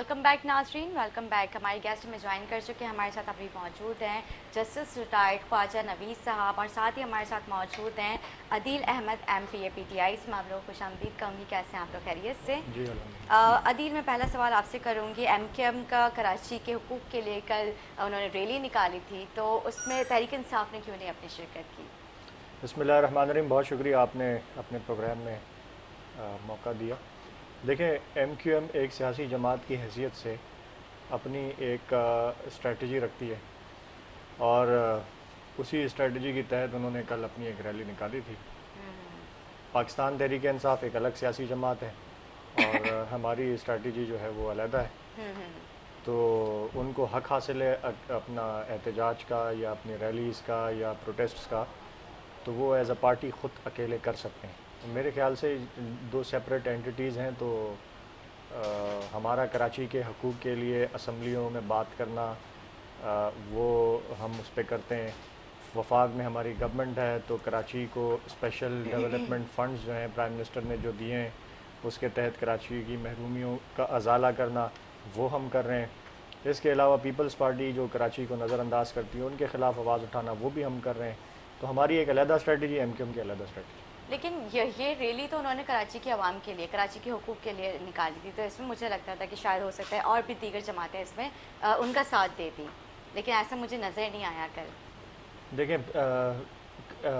Welcome back नाजरीन, welcome back. हमारे guest में ज्वाइन कर चुके हैं, हमारे साथ अभी मौजूद हैं जस्टिस रिटायर्ड ख्वाजा नवीस साहब, और साथ ही हमारे साथ मौजूद हैं अदील अहमद MPA PTI। इसमें आप लोगों को खुशामदीद कहूँगी। कैसे हैं आप लोग? खैरियत से? जी अदील, मैं पहला सवाल आपसे करूँगी। MKM का कराची के हुकूक़ के लिए कल उन्होंने रैली निकाली थी, तो उसमें तहरीक इंसाफ ने क्यों नहीं अपनी शिरकत की? बिस्मिल्लाहिर्रहमानिर्रहीम। बहुत शुक्रिया, आपने अपने प्रोग्राम में मौका दिया। देखें, MQM एक सियासी जमात की हैसियत से अपनी एक स्ट्रेटजी रखती है, और उसी स्ट्रेटजी के तहत उन्होंने कल अपनी एक रैली निकाली थी। पाकिस्तान तहरीक इंसाफ एक अलग सियासी जमात है और हमारी स्ट्रेटजी जो है वो अलग है। तो उनको हक हासिल है अपना एहतजाज का या अपनी रैलीज़ का या प्रोटेस्ट्स का, तो वो एज अ पार्टी ख़ुद अकेले कर सकते हैं। मेरे ख्याल से दो सेपरेट एंटिटीज़ हैं, तो हमारा कराची के हकूक़ के लिए असम्बलियों में बात करना वो हम उस पर करते हैं। वफाक में हमारी गवर्नमेंट है, तो कराची को स्पेशल डेवलपमेंट फ़ंड्स जो हैं प्राइम मिनिस्टर ने जो दिए हैं, उसके तहत कराची की महरूमियों का अजाला करना वो हम कर रहे हैं। इसके अलावा पीपल्स पार्टी जो कराची को नज़रअंदाज करती है, उनके ख़िलाफ़ आवाज़ उठाना वो भी हम कर रहे हैं। तो हमारी एक अलहदा स्ट्रेटजी, MQM की अलहदा स्ट्रेटजी। लेकिन ये रैली तो उन्होंने कराची के अवाम के लिए, कराची के हुकूक़ के लिए निकाली थी, तो इसमें मुझे लगता था कि शायद हो सकता है और भी दीगर जमातें इसमें उनका साथ देती, लेकिन ऐसा मुझे नज़र नहीं आया कल। देखें,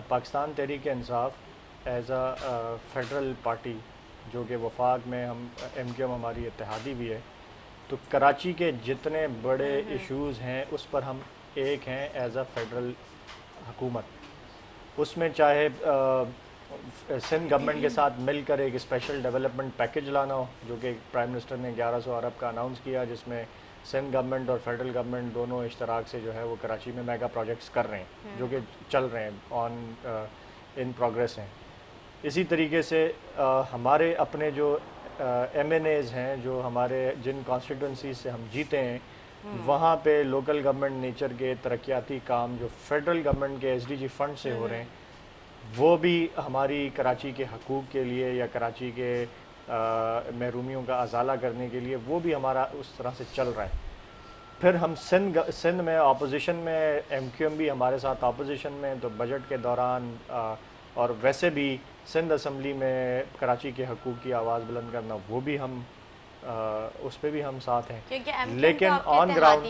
Pakistan Tehreek Insaf as a federal party, जो कि वफाक में हम MQM हमारी इत्तेहादी भी है, तो कराची के जितने बड़े इश्यूज़ हैं उस पर हम एक हैं एज़ अ फेडरल हुकूमत। उसमें चाहे सिंध गवर्नमेंट के साथ मिलकर एक स्पेशल डेवलपमेंट पैकेज लाना हो, जो कि प्राइम मिनिस्टर ने 1100 अरब का अनाउंस किया, जिसमें सिंध गवर्नमेंट और फेडरल गवर्नमेंट दोनों इश्तराक से जो है वो कराची में मेगा प्रोजेक्ट्स कर रहे हैं, जो कि चल रहे हैं, इन प्रोग्रेस हैं। इसी तरीके से हमारे अपने जो MNAs हैं, जो हमारे जिन कॉन्स्टिट्यूंसी से हम जीते हैं, वहाँ पे लोकल गवर्नमेंट नेचर के तरक्याती काम जो फेडरल गवर्नमेंट के SDG फंड से हो रहे हैं, वो भी हमारी कराची के हकूक़ के लिए या कराची के महरूमियों का अजाला करने के लिए वो भी हमारा उस तरह से चल रहा है। फिर हम सिंध में अपोजिशन में, MQM भी हमारे साथ अपोजिशन में, तो बजट के दौरान और वैसे भी सिंध असम्बली में कराची के हकूक़ की आवाज़ बुलंद करना, वो भी हम उस पर भी हम साथ हैं। लेकिन ऑन ग्राउंड,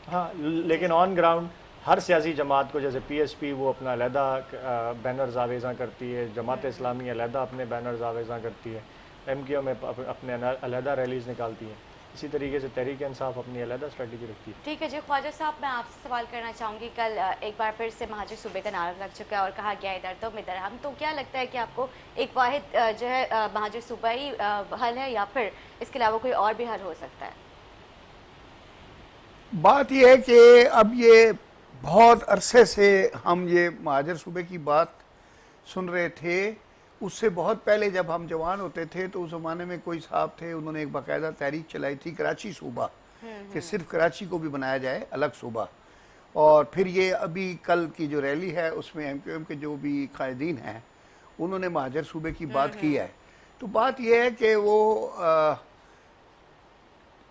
हाँ, लेकिन ऑन ग्राउंड हर सियासी जमात को, जैसे PSP वो अपना अलहदा बैनर्स आवेज़ा करती है, जमात इस्लामी अलहदा अपने बैनर्स आवेज़ा करती है, MQM अपने अलहदा रैलीज़ निकालती है। इसी तरीके से तहरीक इंसाफ अपनी अलहदा स्ट्रेटजी रखती है। ठीक है जी। ख्वाजा साहब, मैं आपसे सवाल करना चाहूँगी। कल एक बार फिर से महाजर सूबे का नारा लग चुका है और कहा गया इधर तुम इधर हम, तो क्या लगता है कि आपको एक वाहिद जो है महाजर सूबा ही हल है, या फिर इसके अलावा कोई और भी हल हो सकता है? बात यह है कि अब ये बहुत अरसे से हम ये महाजर सूबे की बात सुन रहे थे। उससे बहुत पहले जब हम जवान होते थे, तो उस ज़माने में कोई साहब थे, उन्होंने एक बाकायदा तहरीक चलाई थी कराची सूबा, कि सिर्फ कराची को भी बनाया जाए अलग सूबा। और फिर ये अभी कल की जो रैली है, उसमें MQM के जो भी कायदीन हैं, उन्होंने महाजर सूबे की बात की है। तो बात यह है कि वो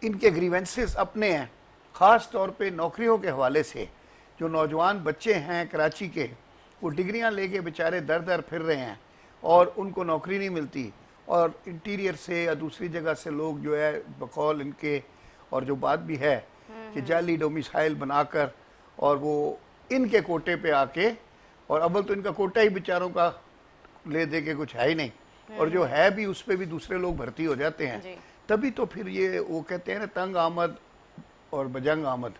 इनके ग्रीवेंसेस अपने हैं, ख़ास तौर पे नौकरियों के हवाले से। जो नौजवान बच्चे हैं कराची के, वो डिग्रियां लेके बेचारे दर दर फिर रहे हैं और उनको नौकरी नहीं मिलती, और इंटीरियर से या दूसरी जगह से लोग जो है बकौल इनके, और जो बात भी है कि जाली डोमिसाइल बनाकर और वो इनके कोटे पे आके, और अव्वल तो इनका कोटा ही बेचारों का ले दे के कुछ है ही नहीं, और जो है भी उस पर भी दूसरे लोग भर्ती हो जाते हैं। तभी तो फिर ये वो कहते हैं ना, तंग आमद और बजंग आमद।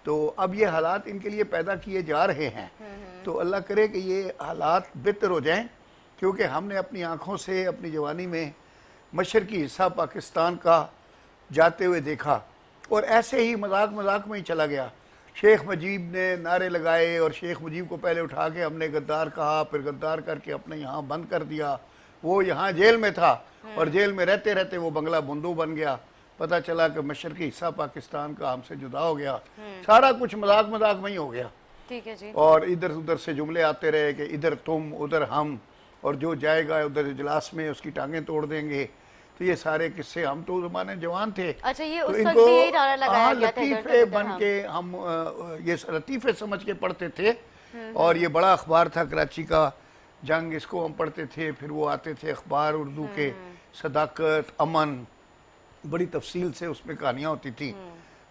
तो अब ये हालात इनके लिए पैदा किए जा रहे हैं। तो अल्लाह करे कि ये हालात बेहतर हो जाएं, क्योंकि हमने अपनी आंखों से अपनी जवानी में मशरकी हिस्सा पाकिस्तान का जाते हुए देखा, और ऐसे ही मजाक मजाक में ही चला गया। शेख मुजीब ने नारे लगाए, और शेख मुजीब को पहले उठा के हमने गद्दार कहा, फिर गद्दार करके अपने यहाँ बंद कर दिया। वो यहाँ जेल में था, और जेल में रहते रहते वो बंगला बंदू बन गया। पता चला कि मशरकी हिस्सा पाकिस्तान का हमसे जुदा हो गया। सारा कुछ मजाक मजाक में ही हो गया। ठीक है जी। और इधर उधर से जुमले आते रहे कि इधर तुम उधर हम, और जो जाएगा उधर इजलास में उसकी टांगें तोड़ देंगे। तो ये सारे किस्से, हम तो उस जमाने जवान थे। अच्छा, ये तो उस वक्त इनको भी यही नारा लगाया हाँ, गया था, इधर लतीफ़े से बन उधर, के हम ये लतीफ़े समझ के पढ़ते थे। और ये बड़ा अखबार था कराची का, जंग, इसको हम पढ़ते थे। फिर वो आते थे अखबार उर्दू के, सदाकत, अमन, बड़ी तफसील से उसमें कहानियाँ होती थी,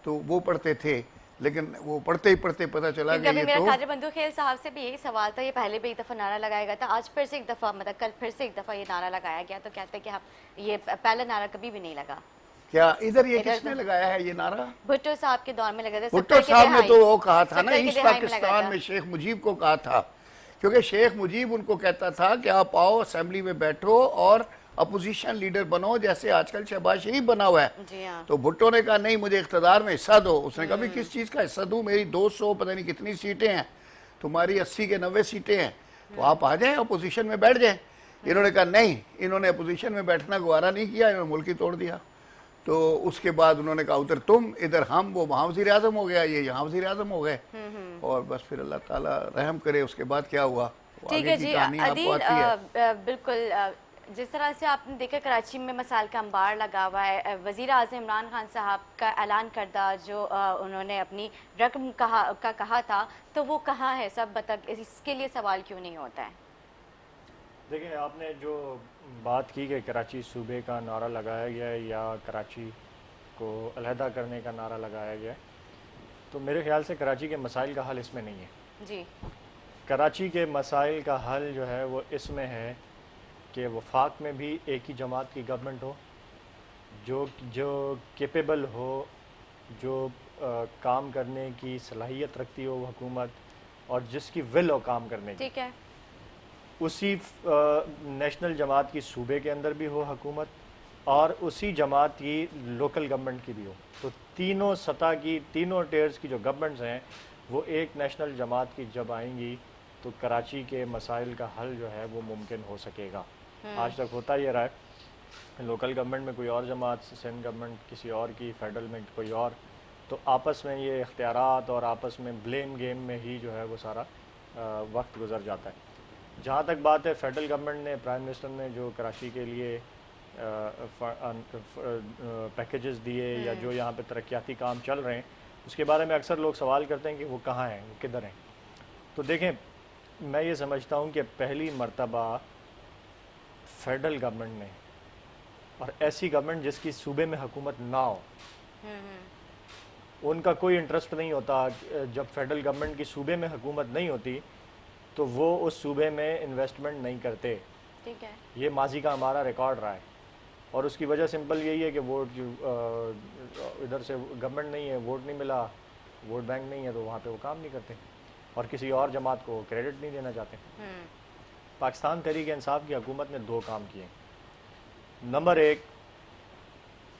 तो वो पढ़ते थे। लेकिन वो पढ़ते ही पढ़ते पता चला क्योंकि कि अभी ये मेरा तो कादिर बंधु खेल साहब से भी यही सवाल था, ये पहले भी एक दफ़ा नारा लगाया गया था, आज फिर से एक दफ़ा, मतलब कल फिर से एक दफ़ा ये नारा लगाया गया, तो कहते हैं कि हम ये पहला नारा कभी भी नहीं लगा। क्या इधर ये इधर किसने तो- लगाया है ये नारा? भुट्टो साहब के दौर में लगा था, भुट्टो 70 के साहब ने दहाई, तो वो कहा था ना 70 के ईस्ट दहाई में लगा पाकिस्तान था। में शेख मुजीब को कहा था, क्योंकि शेख मुजीब उनको कहता था कि आप आओ असेंबली में बैठो और अपोजिशन लीडर बनो, जैसे आजकल शहबाज शरीफ बना हुआ है। जी हाँ। तो भुट्टो ने कहा नहीं, मुझे इख्तदार में हिस्सा दो। उसने कहा भी किस चीज़ का हिस्सा दूं, मेरी 200 पता नहीं कितनी सीटें हैं, तुम्हारी 80 के 90 सीटें हैं, तो आप आ जाएं अपोजिशन में बैठ जाएं। इन्होंने कहा नहीं, इन्होंने अपोजिशन में बैठना गवारा नहीं किया, इन्होंने मुल्क ही तोड़ दिया। तो उसके बाद उन्होंने कहा उधर तुम, इधर हम, वो वहाँ वज़ीर आज़म हो गया, ये यहाँ वज़ीर आज़म हो गए। और बस फिर अल्लाह ताला रहम करे, उसके बाद क्या हुआ वो ठीक आगे है की जी कहानी आपको अदील, आती है। बिल्कुल जिस तरह से आपने देखा कराची में मसाइल का अंबार लगा हुआ है, वज़ीर आज़म इमरान खान साहब का ऐलान करदा जो उन्होंने अपनी रकम कहा था, तो वो कहाँ है सब तक, इसके लिए सवाल क्यों नहीं होता है? देखिए, आपने जो बात की कि कराची सूबे का नारा लगाया गया है या कराची को अलहदा करने का नारा लगाया गया है, तो मेरे ख्याल से कराची के मसाइल का हल इसमें नहीं है। जी। कराची के मसाइल का हल जो है वो इसमें है कि वफाक में भी एक ही जमात की गवर्नमेंट हो, जो जो कैपेबल हो, जो काम करने की सलाहियत रखती हो हुकूमत, और जिसकी विल हो काम करने की। ठीक है। उसी नेशनल जमात की सूबे के अंदर भी हो हुकूमत, और उसी जमात की लोकल गवर्नमेंट की भी हो। तो तीनों सतह की, तीनों टेयर्स की जो गवर्नमेंट्स हैं वो एक नेशनल जमात की जब आएंगी तो कराची के मसाइल का हल जो है वो मुमकिन हो सकेगा। आज तक होता ये रहा है, लोकल गवर्नमेंट में कोई और जमात, सिंध गवर्नमेंट किसी और की, फेडरल में कोई और, तो आपस में ये इख्तियारात और आपस में ब्लेम गेम में ही जो है वो सारा वक्त गुजर जाता है। जहाँ तक बात है फेडरल गवर्नमेंट ने, प्राइम मिनिस्टर ने जो कराची के लिए पैकेजेस दिए या जो यहाँ पे तरक्याती काम चल रहे हैं, उसके बारे में अक्सर लोग सवाल करते हैं कि वो कहाँ हैं, वो किधर हैं। तो देखें, मैं ये समझता हूँ कि पहली मर्तबा फेडरल गवर्नमेंट ने, और ऐसी गवर्नमेंट जिसकी सूबे में हुकूमत ना हो, उनका कोई इंटरेस्ट नहीं होता, जब फेडरल गवर्नमेंट की सूबे में हुकूमत नहीं होती तो वो उस सूबे में इन्वेस्टमेंट नहीं करते। ठीक है। ये माजी का हमारा रिकॉर्ड रहा है, और उसकी वजह सिंपल यही है कि वोट इधर से गवर्नमेंट नहीं है, वोट नहीं मिला, वोट बैंक नहीं है, तो वहाँ पे वो काम नहीं करते और किसी और जमात को क्रेडिट नहीं देना चाहते। पाकिस्तान तहरीक इंसाफ की हुकूमत ने दो काम किए। नंबर एक,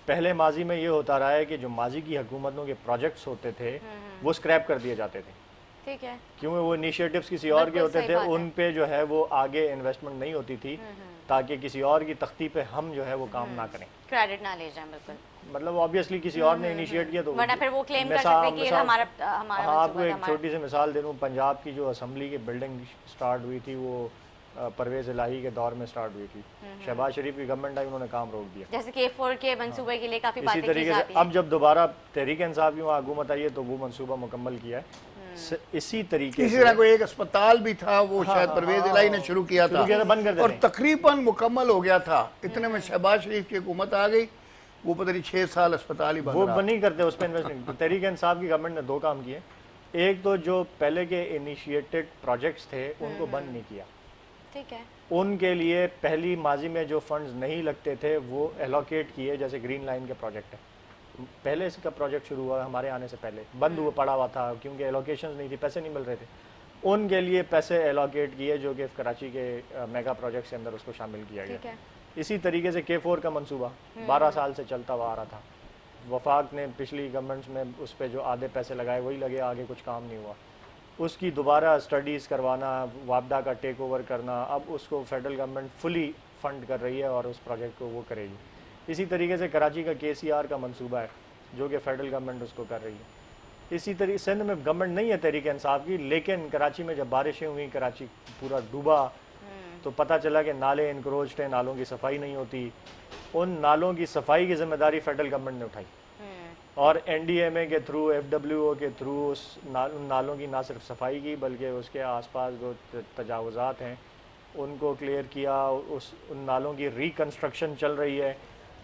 पहले माजी में ये होता रहा है कि जो माजी की हुकूमतों के प्रोजेक्ट्स होते थे वो स्क्रैप कर दिए जाते थे। ठीक है। क्योंकि वो इनिशिएटिव्स किसी और के बिल्कुल होते सही थे, बात है। उन पे जो है वो आगे इन्वेस्टमेंट नहीं होती थी, ताकि किसी और की तख्ती पे हम जो है वो काम ना करें, क्रेडिट ना ले जाएं। बिल्कुल। मतलब ऑब्वियसली किसी और ने इनिशिएट किया तो वरना फिर वो क्लेम कर मिसाल- सकते हैं कि ये मिसाल- हमारा हाँ, मंसूबा आपको था, एक हमारा। छोटी सी मिसाल दे दूँ, पंजाब की जो असम्बली की बिल्डिंग स्टार्ट हुई थी वो परवेज़ इलाही के दौर में स्टार्ट हुई थी। शहबाज शरीफ की गवर्नमेंट आई, उन्होंने काम रोक दिया। जैसे K4 के मंसूबे के लिए काफी इसी बातें की तरीके से जाती हैं। अब जब दोबारा तहरीक इंसाफ की वहाँ हुकूमत आई है तो वो मंसूबा मुकम्मल किया है। इसी तरीके इसी से तरह कोई एक अस्पताल भी था, वो शायद परवेज इलाही ने शुरू किया था, बंद कर देते और हैं। तकरीबन मुकम्मल हो गया था। इतने में शहबाज शरीफ की हुकूमत आ गई, वो पता नहीं 6 साल अस्पताल ही बंद वो रहा। नहीं करते उस पर इन्वेस्टमेंट। तो तहरीक इंसाफ की गवर्नमेंट ने दो काम किए। एक तो जो पहले के इनिशिएटेड प्रोजेक्ट्स थे उनको बंद नहीं किया। ठीक है। उनके लिए पहली माजी में जो फंड्स नहीं लगते थे वो एलोकेट किए, जैसे ग्रीन लाइन के प्रोजेक्ट है, पहले इसका प्रोजेक्ट शुरू हुआ हमारे आने से पहले, बंद हुआ पड़ा हुआ था क्योंकि एलोकेशंस नहीं थी, पैसे नहीं मिल रहे थे। उनके लिए पैसे एलोकेट किए जो कि कराची के मेगा प्रोजेक्ट के अंदर उसको शामिल किया ठीक गया। है। इसी तरीके से K4 का मंसूबा 12 साल से चलता हुआ आ रहा था। वफाक ने पिछली गवर्नमेंट्स में उस पर जो आधे पैसे लगाए वही लगे, आगे कुछ काम नहीं हुआ। उसकी दोबारा स्टडीज़ करवाना, वापदा का टेक ओवर करना, अब उसको फेडरल गवर्नमेंट फुली फंड कर रही है और उस प्रोजेक्ट को वो करेगी। इसी तरीके से कराची का KCR का मंसूबा है जो कि फेडरल गवर्नमेंट उसको कर रही है। इसी तरीके सिंध में गवर्नमेंट नहीं है तहरीक इंसाफ की, लेकिन कराची में जब बारिशें हुई, कराची पूरा डूबा, तो पता चला कि नाले इनक्रोच्ड हैं, नालों की सफाई नहीं होती। उन नालों की सफाई की जिम्मेदारी फेडरल गवर्नमेंट ने उठाई और एनडीएमए के थ्रू, एफडब्ल्यूओ के थ्रू उस उन नालों की ना सिर्फ सफाई की बल्कि उसके आसपास जो तजावुज़ात हैं उनको क्लियर किया। उन नालों की रिकंस्ट्रक्शन चल रही है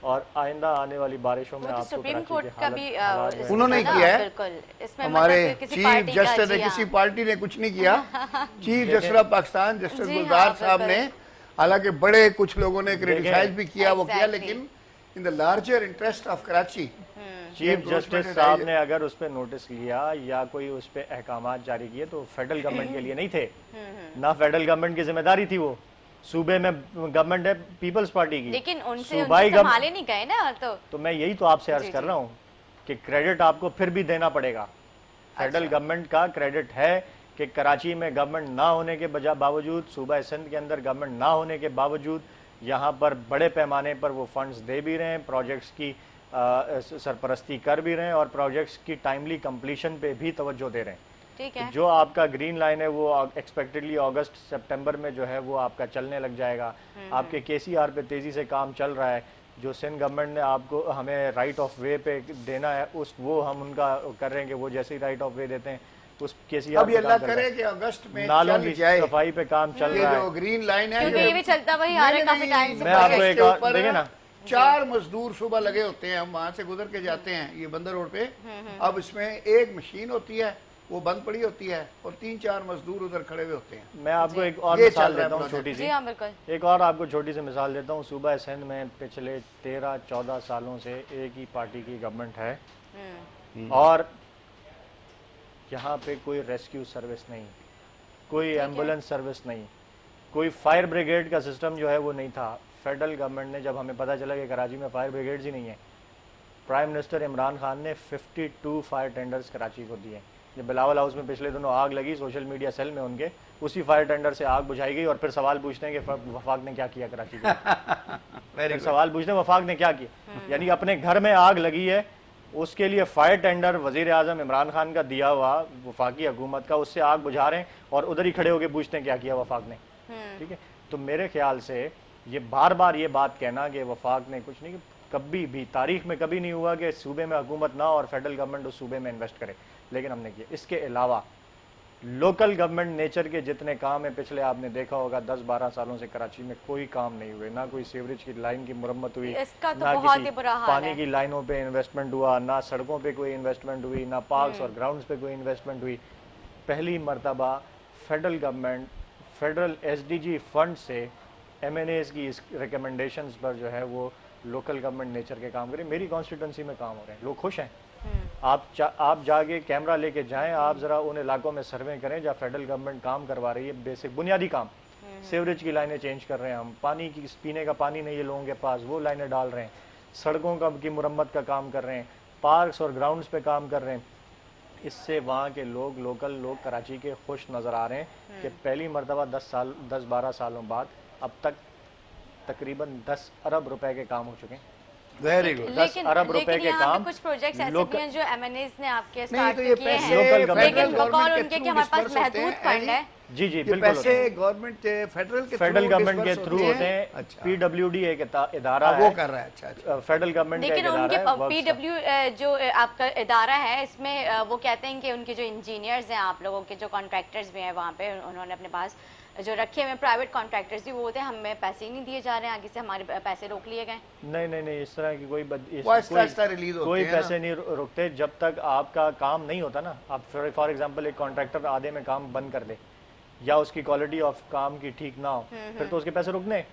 और आइंदा आने वाली बारिशों में वो तो आपको सुप्रीम कराची कोर्ट के का भी हालात जो हैं- उन्होंने ना, किया है। बिल्कुल इसमें हमारे मतलब किसी चीफ पार्टी का जस्टिस ने, जी किसी हाँ। पार्टी ने कुछ नहीं किया। Chief justice of Pakistan justice जी हाँ, गुलजार साहब बिल्कुल। ने, हालांकि बड़े कुछ लोगों ने क्रिटिसाइज भी किया, वो किया, Exactly. लेकिन in the larger interest of Karachi chief justice साहब ने अगर उस पर नोटिस लिया या कोई उस पर अहकामात जारी किए तो फेडरल गवर्नमेंट के लिए नहीं थे ना, फेडरल गवर्नमेंट की जिम्मेदारी थी। वो सूबे में गवर्नमेंट है पीपल्स पार्टी की, लेकिन उनसे सूबाई उनसे संभाले नहीं गए ना। तो मैं यही तो आपसे अर्ज जी, कर जी। रहा हूँ कि क्रेडिट आपको फिर भी देना पड़ेगा। फेडरल गवर्नमेंट का क्रेडिट है कि कराची में गवर्नमेंट ना होने के बावजूद, सूबा सिंध के अंदर गवर्नमेंट ना होने के बावजूद यहाँ पर बड़े पैमाने पर वो फंड्स दे भी रहे हैं, प्रोजेक्ट्स की सरपरस्ती कर भी रहे हैं और प्रोजेक्ट्स की टाइमली कंप्लीशन पे भी तवज्जो दे रहे हैं। ठीक है। जो आपका ग्रीन लाइन है वो एक्सपेक्टेडली अगस्त सितंबर में जो है वो आपका चलने लग जाएगा। आपके केसीआर पे तेज़ी से काम चल रहा है। जो सिंध गवर्नमेंट ने आपको हमें राइट ऑफ वे पे देना है वो हम उनका कर रहे हैं कि वो जैसे ही राइट ऑफ वे देते हैं उस केसीआर अब ये अल्लाह करे कि अगस्त में नालों चल की जाए। सफाई पे काम चल ये रहा जो है। ग्रीन लाइन है, क्योंकि जो- ये भी चलता वही आ रहा है नहीं, काफी नहीं, टाइम से। मैं आपको प्रोजेक्ट एक के और ऊपर देखिए ना, 4 मजदूर सुबह लगे होते हैं, हम वहां से गुजर के जाते हैं ये बंदर रोड पे। अब इसमें एक मशीन होती है, वो बंद पड़ी होती है और 3-4 मजदूर उधर खड़े हुए होते हैं। मैं आपको एक और ये मिसाल चल रहा है देता हूँ प्रोजेक्ट। छोटी जी सी। हाँ बिल्कुल। एक और आपको छोटी सी मिसाल देता हूँ। सूबा सिंध में पिछले 13-14 सालों से एक ही पार्टी की गवर्नमेंट है और यहाँ पे कोई रेस्क्यू सर्विस नहीं, कोई एम्बुलेंस सर्विस नहीं, कोई फायर ब्रिगेड का सिस्टम जो है वो नहीं था। फेडरल गवर्नमेंट ने, जब हमें पता चला कि कराची में फायर ब्रिगेड्स ही नहीं है, प्राइम मिनिस्टर इमरान खान ने 52 फायर टेंडर्स कराची को दिए। जब बिलावल हाउस में पिछले दिनों आग लगी, सोशल मीडिया सेल में उनके उसी फायर टेंडर से आग बुझाई गई और फिर सवाल पूछते हैं कि वफाक ने क्या किया कराची को। फिर सवाल पूछते हैं वफाक ने क्या किया, यानी अपने घर में आग लगी है उसके लिए फायर टेंडर वजीर आजम इमरान खान का दिया हुआ वफाकी हुकूमत का, उससे आग बुझा रहे हैं और उधर ही खड़े होकर पूछते हैं क्या किया वफाक ने। ठीक है, तो मेरे ख्याल से ये बार बार ये बात कहना कि वफाक ने कुछ नहीं, कभी भी तारीख में कभी नहीं हुआ कि सूबे में हुकूमत ना और फेडरल गवर्नमेंट उस सूबे में इन्वेस्ट करे, लेकिन हमने किया। इसके अलावा लोकल गवर्नमेंट नेचर के जितने काम है, पिछले आपने देखा होगा 10-12 सालों से कराची में कोई काम नहीं हुए, ना कोई सीवरेज की लाइन की मुरम्मत हुई, इसका तो ना बहुत किसी ही बुरा हाल पानी है। की लाइनों पे इन्वेस्टमेंट हुआ, ना सड़कों पे कोई इन्वेस्टमेंट हुई, ना पार्क्स और ग्राउंड्स पे कोई इन्वेस्टमेंट हुई। पहली मरतबा federal government federal SDG fund से एमएनएस की इस रिकमेंडेशंस पर जो है वो लोकल गवर्नमेंट नेचर के काम करें। मेरी कॉन्स्टिट्यूंसी में काम हो रहे हैं, लोग खुश हैं। आप जाके कैमरा लेके जाएं, आप ज़रा उन इलाकों में सर्वे करें जहाँ फेडरल गवर्नमेंट काम करवा रही है, बेसिक बुनियादी काम। सीवरेज की लाइनें चेंज कर रहे हैं हम, पानी की पीने का पानी नहीं है लोगों के पास, वो लाइनें डाल रहे हैं, सड़कों की मुरम्मत का काम कर रहे हैं, पार्क्स और ग्राउंड्स पे काम कर रहे हैं। इससे वहाँ के लोग, लोकल लोग कराची के खुश नज़र आ रहे हैं कि पहली मरतबा 10-12 सालों बाद अब तक तकरीबन 10 अरब रुपए के काम हो चुके हैं। Very good. 10 अरब रुपए के यहाँ पे काम कुछ प्रोजेक्ट्स ऐसे लोकल- भी हैं जो एमएनएस ने आपके नहीं, स्टार्ट तो ये किए पैसे हैं, लोकल फेडरल गवर्नमेंट लेकिन बकौल गवर्नमेंट उनके के कि हमारे पास थ्रू डिस्पर्स महदूद होते हैं। फंड है। जी जी ये बिल्कुल होते पैसे हैं। गवर्नमेंट फेडरल के फेडरल गवर्नमेंट के डिस्पर्स थ्रू होते हैं। अच्छा, पीडब्ल्यूडी एक इदारा वो है, कर रहा है। अच्छा अच्छा। फेडरल गवर्नमेंट का एक लेकिन इदारा उनके है, वर्क्स का। पीडब्ल्यू जो आपका इदारा है, इसमें वो कहते हैं कि उनके जो इंजीनियर्स हैं, आप लोगों के जो कॉन्ट्रैक्टर्स भी हैं वहाँ पे, उन्होंने अपने पास जो रखे हुए प्राइवेट कॉन्ट्रैक्टर्स भी वो होते हैं, हमें पैसे ही नहीं दिए जा रहे हैं, आगे से हमारे पैसे रोक लिए गए। नहीं, इस तरह की कोई वो आहिस्ता रिलीज होते कोई हैं पैसे नहीं रुकते जब तक आपका काम नहीं होता ना। आप फॉर एग्जांपल एक कॉन्ट्रैक्टर आधे में काम बंद कर दे या उसकी क्वालिटी ऑफ काम की ठीक ना हो, फिर तो उसके पैसे रुकने।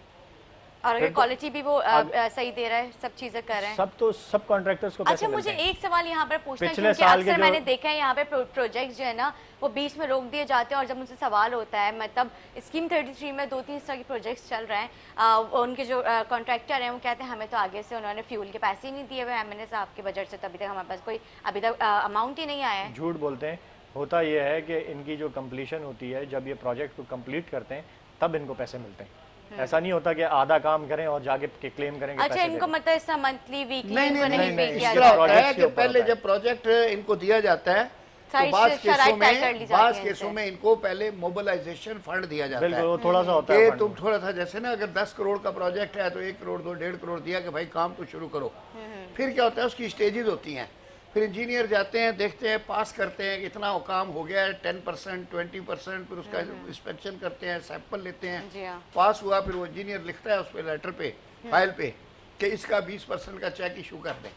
और अगर फिर तो- क्वालिटी भी वो सही दे रहा है, सब चीजें कर रहे हैं। सब कॉन्ट्रैक्टर्स को पैसे अच्छा, मुझे मिलते हैं। एक सवाल यहाँ पर पूछना है, पिछले क्योंकि साल के अक्सर जो- मैंने देखा है यहाँ पे प्रोजेक्ट्स जो है ना वो बीच में रोक दिए जाते हैं और जब मुझसे सवाल होता है, मतलब स्कीम 33 में 2-3 तरह के प्रोजेक्ट्स चल रहे हैं, उनके जो कॉन्ट्रैक्टर हैं वो कहते हैं हमें तो आगे से उन्होंने फ्यूल के पैसे ही नहीं दिए हुए एमएनए साहब के बजट से, तभी तक हमारे पास कोई अभी तक अमाउंट ही नहीं आया है। झूठ बोलते हैं। होता यह है कि इनकी जो कंप्लीशन होती है, जब ये प्रोजेक्ट को कंप्लीट करते हैं तब इनको पैसे मिलते हैं। ऐसा नहीं होता कि आधा काम करें और जाके क्लेम करेंगे अच्छा, पैसे इनको दे मतलब इसका मंथली वीकली नहीं, इनको नहीं नहीं, पे नहीं, किया इस इसका तरह जाता? होता है प्रोजेक्ट्स के कि ऊपर पहले होता है। जब प्रोजेक्ट इनको दिया जाता है सारी बाज़ शराइत तय कर ली जाती बाज़ हैं केसों इनसे। में इनको पहले मोबिलाइजेशन फंड दिया जाता बिल्कुल है वो थोड़ा सा होता है कि फंड। तुम थोड़ा सा, जैसे ना अगर 10 करोड़ का प्रोजेक्ट है तो 1 करोड़ दो, 1.5 करोड़ दिया कि भाई काम तो शुरू करो। फिर क्या होता है, उसकी स्टेजेस होती हैं, फिर इंजीनियर जाते हैं, देखते हैं, पास करते हैं, इतना काम हो गया है, 10%, 20%, फिर उसका इंस्पेक्शन करते हैं, सैंपल लेते हैं, जी हाँ। पास हुआ, फिर वो इंजीनियर लिखता है उस पर लेटर पे, फाइल पे, कि इसका 20% का चेक इशू कर दें।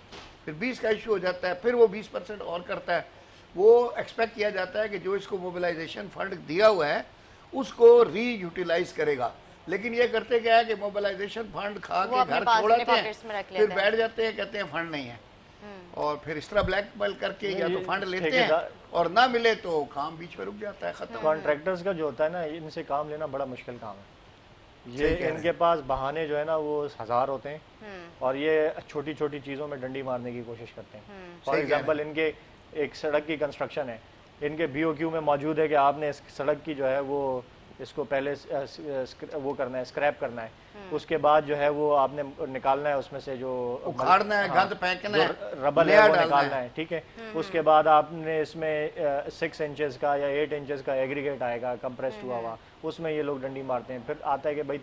फिर 20 का इशू हो जाता है, फिर वो 20% और करता है। वो एक्सपेक्ट किया जाता है कि जो इसको मोबिलाइजेशन फंड दिया हुआ है उसको रीयूटिलाइज करेगा। लेकिन ये करते क्या है कि मोबिलाइजेशन फंड खा वो के अपने घर पास, छोड़ अपने आते हैं, पॉकेट्स में रख फिर लेते हैं। बैठ जाते हैं, कहते हैं फंड नहीं है, और फिर इस तरह ब्लैकमेल करके या तो ये फंड लेते हैं ठेकेदार- और ना मिले तो काम बीच में रुक जाता है, खत्म। कॉन्ट्रैक्टर्स का जो होता है ना, इनसे काम लेना बड़ा मुश्किल काम है। ये सही कह रहे इनके पास बहाने जो है ना वो 1000 होते हैं और ये छोटी छोटी चीज़ों में डंडी मारने की कोशिश करते हैं। फॉर सही कह रहे एग्जांपल इनके एक सड़क की कंस्ट्रक्शन है, इनके बीओक्यू में मौजूद है कि आपने इस सड़क की जो है वो इसको पहले वो करना है, स्क्रैप करना है, उसके बाद जो है वो आपने निकालना है उसमें से जो उखाड़ना है, हाँ, गंद फेंकना जो है, रबल नया है वो डालना निकालना है। है, ठीक है। उसके बाद आपने इसमें 6 इंचेस का या 8 इंचेस का एग्रीगेट आएगा कंप्रेस्ड हुआ हुआ, उसमें ये लोग डंडी मारते हैं। फिर आता है कि भाई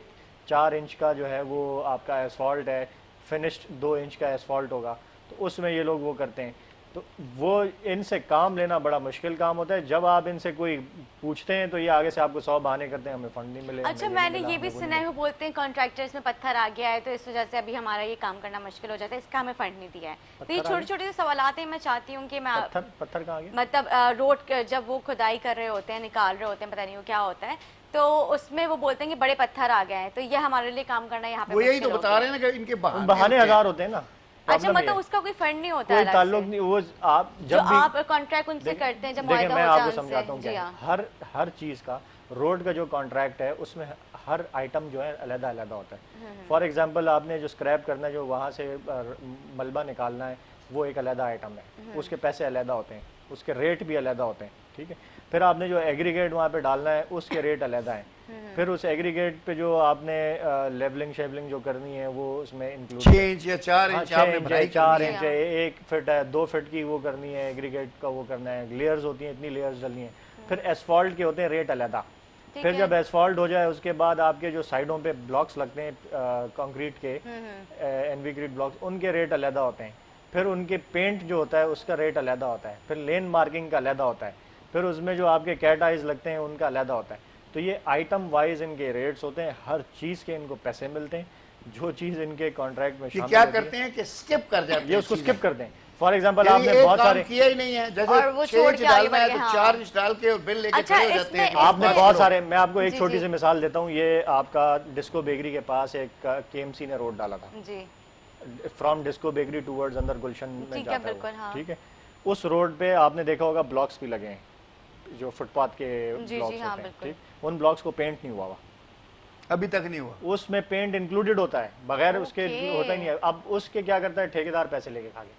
4 इंच का जो है वो आपका एसफॉल्ट है, फिनिश्ड 2 इंच का एसफॉल्ट होगा, तो उसमें ये लोग वो करते हैं। तो वो इनसे काम लेना बड़ा मुश्किल काम होता है। जब आप इनसे कोई पूछते हैं तो ये आगे से आपको 100 बहाने करते हैं, हमें फंड नहीं मिले। अच्छा, हमें मैंने नहीं ये मिला, भी हमें वो सुना नहीं है, वो बोलते हैं कॉन्ट्रैक्टर्स में पत्थर आ गया है तो इस वजह से अभी हमारा ये काम करना मुश्किल हो जाता है, इसका हमें फंड नहीं दिया है। तो ये पत्थर आ छोटे छोटे सवाल हैं, मैं चाहती हूँ कि मैं मिला। पत्थर कहाँ गया? मतलब रोड जब वो खुदाई कर रहे होते हैं, निकाल रहे होते हैं, पता नहीं वो क्या होता है, तो उसमें वो बोलते हैं कि बड़े पत्थर आ गए हैं, तो ये हमारे लिए काम करना यहाँ पे वो यही तो मुश्किल हो बता गया रहे हैं ना कि इनके उन बहाने होते हैं। 1000 होते हैं ना। अच्छा, Problem ये मतलब है। उसका कोई फंड नहीं होता कोई अलग ताल्लुक से? नहीं, वो आप जो जब भी आप कॉन्ट्रैक्ट उनसे करते हैं, जब देखिए मुआहदा मैं हो आपको जाए उनसे, समझाता हूँ जी क्या हाँ। है। हर चीज़ का रोड का जो कॉन्ट्रैक्ट है उसमें हर आइटम जो है अलग अलग होता है। फॉर एग्जांपल आपने जो स्क्रैप करना है, जो वहाँ से मलबा निकालना है, वो एक अलग आइटम है, उसके पैसे अलग होते हैं, उसके रेट भी अलग होते हैं, ठीक है। फिर आपने जो एग्रीगेट वहाँ पे डालना है उसके रेट अलग हैं। फिर उस एग्रीगेट पे जो आपने लेवलिंग शेवलिंग जो करनी है वो उसमें इंक्लूड 6 इंच या 4 इंच आपने भराई 4 करनी है। इंच है, 1 फीट है, 2 फीट की वो करनी है, एग्रीगेट का वो करना है, लेयर्स होती हैं, इतनी लेयर्स डलनी है। फिर एसफॉल्ट के होते हैं रेट अलग। फिर जब एसफॉल्ट हो जाए उसके बाद आपके जो साइडों पे ब्लॉक्स लगते हैं कंक्रीट के, एनवीक्रीट ब्लॉक्स, उनके रेट अलग होते हैं। फिर उनके पेंट जो होता है उसका रेट अलग होता है। फिर लेन मार्किंग का अलग होता है। फिर उसमें जो आपके कैट आइज लगते हैं उनका अलग होता है। तो ये आइटम वाइज इनके रेट्स होते हैं, हर चीज़ के इनको पैसे मिलते हैं। जो चीज़ इनके कॉन्ट्रैक्ट में ये शामिल क्या होती है, करते हैं कि स्किप कर जाते हैं, ये उसको चीजें। स्किप करते हैं। फॉर एग्जाम्पल यानी आपने एक बहुत काम सारे किया ही नहीं है, जैसे और वो 6 छोड़ इंच के आगे डालना है बढ़ तो गए, हाँ। 4 इंच डाल के और बिल लेके अच्छा, खड़े हो जाते हैं। इसमें- आपने इसमें- बहुत सारे, मैं आपको एक जी, छोटी जी। सी मिसाल देता हूँ। ये आपका डिस्को बेकरी के पास एक केएमसी ने रोड डाला था, जी फ्रॉम डिस्को बेकरी टूवर्ड्स अंदर गुलशन में ठीक है, जाता है बिल्कुल, वो, हाँ। ठीक है। उस रोड पे आपने देखा होगा ब्लॉक्स भी लगे हैं, जो फुटपाथ के जी, ब्लॉक्स हाँ, होते हैं, बिल्कुल। ठीक। उन ब्लॉक्स को पेंट नहीं हुआ हुआ, अभी तक नहीं हुआ। उसमें पेंट इंक्लूडेड होता है, बगैर उसके ओके। होता ही नहीं है। अब उसके क्या करता है ठेकेदार, पैसे लेके खा गए।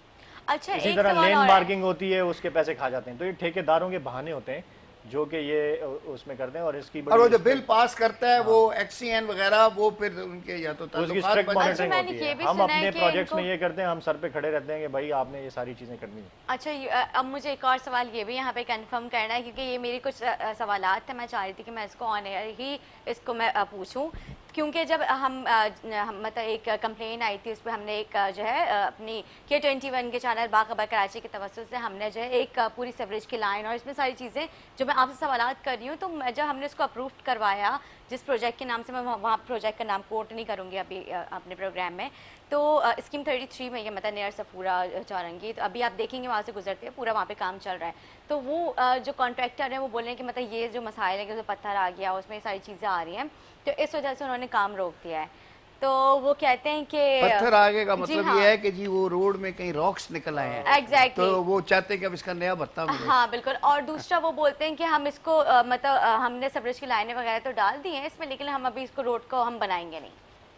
अच्छा, इसी एक तरह सवाल लेन और है। मार्किंग होती है, उसके पैसे खा जाते हैं। तो ये ठेकेदारों के बहाने होते हैं जो कि ये उसमें करते हैं। और इसकी और वो जो बड़ी बिल पास करता है वो एक्सीएन वगैरह, वो फिर उनके या तो उसकी ताल्लुकात स्ट्रिक्ट बन मॉनिटरिंग मैंने होती ये है। भी हम सुना है अपने कि प्रोजेक्ट्स में इनको- ये करते हैं, हम सर पे खड़े रहते हैं कि भाई आपने ये सारी चीज़ें करनी है। अच्छा, अब मुझे एक और सवाल ये भी यहाँ पे कंफर्म करना है, क्योंकि ये मेरी कुछ सवालात थे, मैं चाह रही थी कि मैं इसको ऑन एयर ही इसको मैं पूछूं। क्योंकि जब हम मतलब एक कंप्लेन आई थी, उस पर हमने एक जो है अपनी K21 के चैनल बाखबर कराची के तवस्सुस से हमने जो है एक पूरी सीवरेज की लाइन और इसमें सारी चीज़ें जो मैं आपसे सवालात कर रही हूँ, तो जब हमने इसको अप्रूव करवाया, जिस प्रोजेक्ट के नाम से, मैं वहाँ प्रोजेक्ट का नाम कोट नहीं करूँगी अभी अपने प्रोग्राम में, तो स्कीम 33 में ये मतलब नियर सफूरा चौरंगी, तो अभी आप देखेंगे वहाँ से गुजरते हैं, पूरा वहाँ पे काम चल रहा है। तो वो जो कॉन्ट्रैक्टर हैं वो बोल रहे हैं कि मतलब ये जो मसाइल है कि उसमें पत्थर आ गया, उसमें सारी चीज़ें आ रही हैं, तो इस वजह से उन्होंने काम रोक दिया है। तो वो कहते हैं कि पत्थर आगे का जी मतलब हाँ। ये है कि जी वो रोड में कहीं रॉक्स निकल आए हैं, एग्जैक्टली, तो वो चाहते हैं कि अब इसका नया भत्ता मिले। हाँ बिल्कुल। और दूसरा वो बोलते हैं कि हम इसको मतलब हमने सीवरेज की लाइनें वगैरह तो डाल दी हैं इसमें, लेकिन हम अभी इसको रोड को हम बनाएंगे नहीं,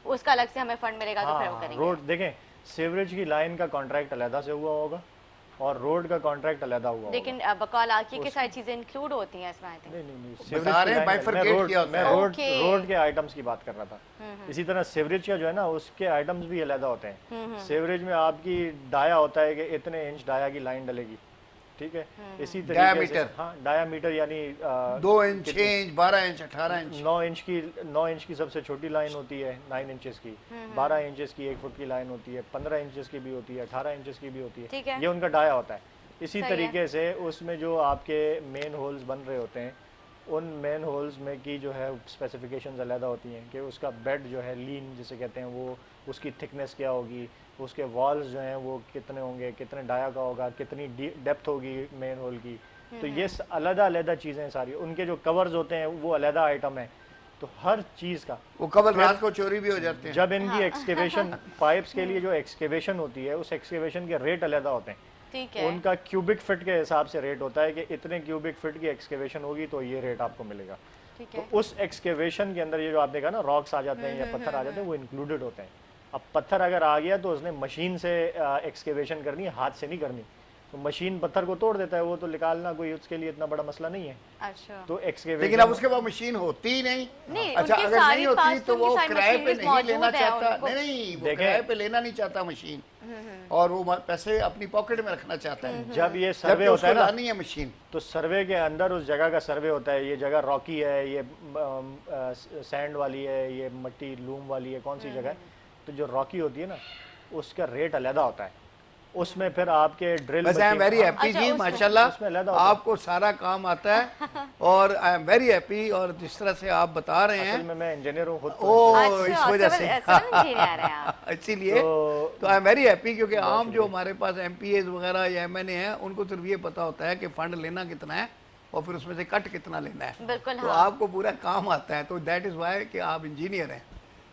उसका अलग से हमें फंड मिलेगा तो फिर वो करेंगे। रोड देखें, सीवरेज की लाइन का कॉन्ट्रैक्ट अलहदा से हुआ होगा और रोड का कॉन्ट्रैक्ट अलहदा हुआ होगा। लेकिन बकौल आके की सारी चीजें इंक्लूड होती हैं इसमें, आई थिंक। नहीं, बता रहे हैं bifurcate किया होता मैं है। रोड के आइटम्स की बात कर रहा था। इसी तरह सीवरेज का जो है ना, उसके आइटम्स भी अलग होते हैं। सीवरेज में आपकी डाया होता है कि इतने इंच डाया की लाइन डलेगी, ठीक है। इसी तरीके से डायामीटर। हाँ, डायामीटर यानी 2 inch, 6 inch, 12 inch, 18 inch. 9 inch की सबसे छोटी लाइन होती है, 9 इंचेस की। 12 इंचेस की 1 फुट की लाइन होती है, 15 इंचेस की भी होती है, 18 इंचेस की भी होती ठीक है। है। ये उनका डाया होता है। इसी सही है। तरीके से उसमें जो आपके मेन होल्स बन रहे होते हैं, उन मेन होल्स में की जो है स्पेसिफिकेशंस अलग होती हैं कि उसका बेड जो है लीन जिसे कहते हैं, वो उसकी थिकनेस क्या होगी, उसके वॉल्स जो हैं वो कितने होंगे, कितने डाया का होगा, कितनी डेप्थ होगी मेन होल की। तो ये अलग-अलग चीज़ें सारी, उनके जो कवर्स होते हैं वो अलग आइटम है। तो हर चीज़ का वो कवर रात को चोरी भी हो जाते हैं। जब इनकी एक्सकेवेशन पाइप्स के लिए जो एक्सकेवेशन होती है, उस एक्सकेवेशन के रेट अलग होते हैं। ठीक है। उनका क्यूबिक फिट के हिसाब से रेट होता है कि इतने क्यूबिक फिट की एक्सकेवेशन होगी तो ये रेट आपको मिलेगा। ठीक तो है। उस एक्सकेवेशन के अंदर ये जो आपने कहा ना रॉक्स आ जाते हैं या पत्थर आ जाते हैं, वो इंक्लूडेड होते हैं। अब पत्थर अगर आ गया तो उसने मशीन से एक्सकेवेशन करनी है, हाथ से नहीं करनी। तो मशीन पत्थर को तोड़ देता है, वो तो निकालना कोई उसके लिए इतना बड़ा मसला नहीं है। अच्छा। तो एक्सकेवेशन, लेकिन अब उसके बाद मशीन होती ही नहीं। नहीं, अच्छा, उनके अगर सारी नहीं होती पास तो उनकी वो सारी किराए पे मशीनरीज नहीं लेना मौजूद है चाहता। उनको। नहीं, वो देखें- किराए पे लेना नहीं चाहता मशीन, और वो पैसे अपनी पॉकेट में रखना चाहता है। जब ये जबकि सर्वे होता उसको है ना, लानी है मशीन। तो सर्वे के अंदर उस जगह का सर्वे होता है, ये जगह रॉकी है, ये सैंड वाली है, ये मट्टी लूम वाली है, कौन सी जगह है। तो जो रॉकी होती है ना, उसका रेट अलग होता है। उसमें फिर आपके ड्रिल बस आई एम वेरी हैप्पी अच्छा, जी, उसमें- माशाल्लाह उसमें अलग होता है। आपको सारा काम आता है, और आई एम वेरी हैप्पी। और जिस तरह से आप बता रहे असल हैं, में मैं इंजीनियर हूँ खुद तो। ओ अच्छा, इस वजह से सिविल इंजीनियर हैं आप। इसीलिए तो- तो आई एम वेरी हैप्पी, क्योंकि आम जो हमारे पास एमपीएस वगैरह या एमएनए हैं, उनको सिर्फ ये पता होता है कि फंड लेना कितना है और फिर उसमें से कट कितना लेना है। बिल्कुल, तो हाँ। आपको पूरा काम आता है, तो दैट इज वाई कि आप इंजीनियर हैं।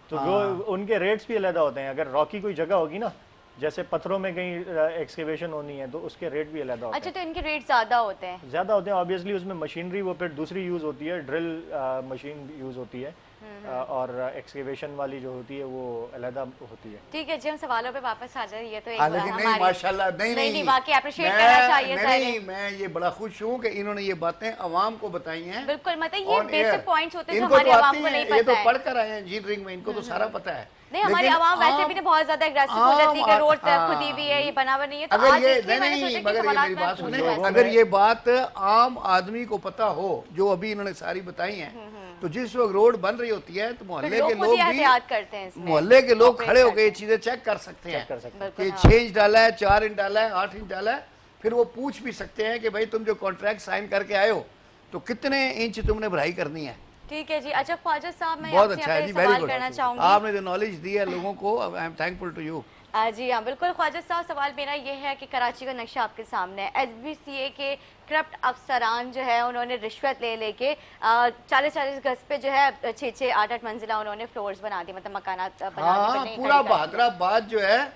तो वो उनके रेट्स भी अलग होते हैं। अगर रॉकी कोई जगह होगी ना, जैसे पत्थरों में कहीं एक्सकेवेशन होनी है, तो उसके रेट भी अलग होते अच्छा, हैं। तो इनके रेट ज्यादा होते हैं। ज़्यादा होते हैं ऑब्वियसली। उसमें मशीनरी वो फिर दूसरी यूज़ होती है, ड्रिल मशीन यूज़ होती है, और एक्सकेवेशन वाली जो होती है वो अलग होती है। ठीक है जी, हम सवालों पे वापस आ जाए। ये तो एक लेकिन नहीं, हमारी- माशाल्लाह, नहीं बाकी अप्रिशिएट करना चाहिए नहीं, सारे। मैं ये बड़ा खुश हूँ कि इन्होंने ये बातें अवाम को बताई हैं। बिल्कुल, मतलब ये on air। बेसिक पॉइंट्स होते हैं जो इनको हमारी तो आवाम आती को हैं, नहीं ये पता तो है। पढ़ कर आए हैं इंजीनियरिंग में, इनको तो सारा पता है। नहीं, हमारी लेकिन आवाम वैसे भी ना बहुत ज्यादा एग्रेसिव हो जाती है कि रोड हाँ। खुदी हुई है, ये बना हुआ नहीं है। तो अगर आज ये इसलिए मैंने सोचा कि मगर ये सवालात मेरी मैं बात पूछूं सुने, ऐसे। अगर ये बात आम आदमी को पता हो, जो अभी इन्होंने सारी बताई हैं, तो जिस वक्त रोड बन रही होती है तो मोहल्ले लोग के खुद लोग ही भी, एहतियात करते हैं इसमें। मोहल्ले के लोग Cooperate खड़े होकर ये करते चीजें चेक कर सकते हैं कर सकते हैं। कि बिल्कुल, हाँ। 6 इंच डाला है, 4 इंच डाला है, 8 इंच डाला है। फिर वो पूछ भी सकते हैं कि भाई तुम जो कॉन्ट्रैक्ट साइन करके आए हो, तो कितने इंच तुमने भराई करनी है। ठीक है जी। अच्छा ख्वाजा साहब, मैं बहुत आपसे अच्छा यहाँ है पे जी, वेरी सवाल गुड। करना चाहूंगी। आपने जो नॉलेज दी है लोगों को, I am thankful to you. जी हाँ, बिल्कुल ख्वाजा साहब, सवाल मेरा ये है कि कराची का नक्शा आपके सामने है। SBCA के करप्ट अफसरान जो है, उन्होंने रिश्वत ले लेके 40-40 गज पे जो है 6-6, 8-8 मंजिला उन्होंने फ्लोर्स बना दी, मतलब मकानात हाँ, पूरा बहादराबाद जो है